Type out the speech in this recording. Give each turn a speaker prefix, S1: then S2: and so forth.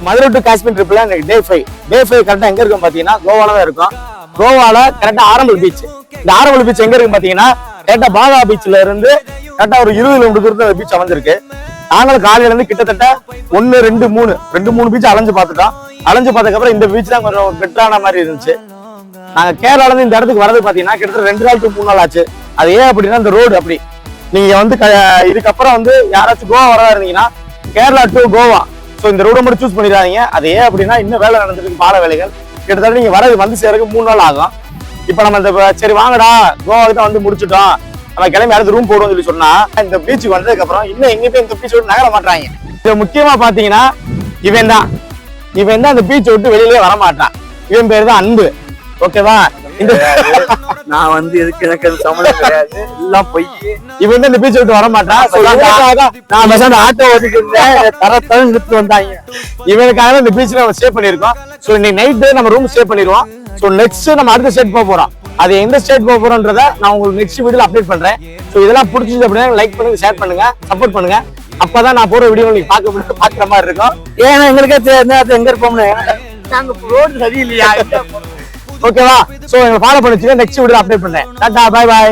S1: Madurai to Kashmir ட்ரிப்ல டே 5 கரெக்டா எங்க இருக்கும் பாத்தீங்கன்னா கோவால தான் இருக்கும். கோவால கரெக்டா ஆரம்பல் பீச். இந்த ஆரம்பல் பீச் எங்க இருக்கு பாத்தீங்கன்னா கரெக்டா பாகா பீச்ல இருந்து கரெக்டா ஒரு 20 கிலோமீட்டர் தூரத்துல பீச் அமைஞ்சிருக்கு. நாங்களும் காலையில இருந்து கிட்டத்தட்ட 1 2 3 பீச் அலைஞ்சு பார்த்துட்டோம். அலைஞ்சு பார்த்ததுக்கு அப்புறம் இந்த பீச் தான் கொஞ்சம் பெட்டரான மாதிரி இருந்துச்சு. நாங்க கேரளால இருந்து இந்த இடத்துக்கு வரது பாத்தீங்கன்னா கிட்டத்தட்ட 2 நாள் to 3 நாள் ஆச்சு. அது ஏன் அப்படின்னா இந்த ரோடு அப்படி. நீங்க வந்து இதுக்கப்புறம் வந்து யாராச்சும் கோவா வரதா இருந்தீங்கன்னா கேரளா டு கோவா ஸோ இந்த ரோட மட்டும் சூஸ் பண்ணிடாதீங்க. அது ஏன் அப்படின்னா இன்னும் வேலை நடந்துருக்கு, பால வேலைகள். கிட்டத்தட்ட நீங்க வந்து சேரக்கு 3 நாள் ஆகும். இப்ப நம்ம இந்த சரி வாங்கடா கோவாவுக்கு தான் வந்து முடிச்சுட்டோம், நம்ம கிளம்பி அடுத்த ரூம் போடுவோம் சொல்லி சொன்னா இந்த பீச்சுக்கு வந்ததுக்கு அப்புறம் இன்னும் எங்கேயுமே இந்த பீச் விட்டு நகர மாட்டாங்க. இது முக்கியமா பாத்தீங்கன்னா இவன் தான் இந்த பீச்சை விட்டு வெளியிலே வர மாட்டான். இவன் பேரு தான் அன்பு. ஓகேவா? இந்த
S2: நான் வந்து எதுக்கு எனக்கு சம்பளம் கிடையாது, எல்லாம் போய்
S1: இவன் இந்த பீச்சை விட்டு வர மாட்டான். நான் பசங்க ஆட்டோ ஓட்டிட்டு இருந்தேன், தரத்தர நிறுத்து வந்தாங்க. இவனுக்காக இந்த பீச்ல நம்ம ஸ்டே பண்ணிருக்கோம். ஸோ இன்னைக்கு நைட்டு நம்ம ரூம் ஸ்டே பண்ணிடுவோம். ஸோ நெக்ஸ்ட் நம்ம அடுத்த ஸ்டேட் போக போறோம். அது எந்த ஸ்டேட் போக போறோம்ன்றத நான் உங்களுக்கு நெக்ஸ்ட் வீடியோல அப்டேட் பண்றேன். ஸோ இதெல்லாம் பிடிச்சிச்சு அப்படின்னா லைக் பண்ணுங்க, ஷேர் பண்ணுங்க, சப்போர்ட் பண்ணுங்க. அப்பதான் நான் போற வீடியோ நீங்க பாக்குற மாதிரி இருக்கும்.
S2: ஏன்னா எங்களுக்கே தெரியாது எங்க இருப்போம்னு. நாங்க ரோடு சரியில்லையா?
S1: ஓகேவா? சோ எங்களை ஃபாலோ பண்ணிச்சுங்க. நெக்ஸ்ட் வீடியோ அப்டேட் பண்றேன். Tata, bye bye.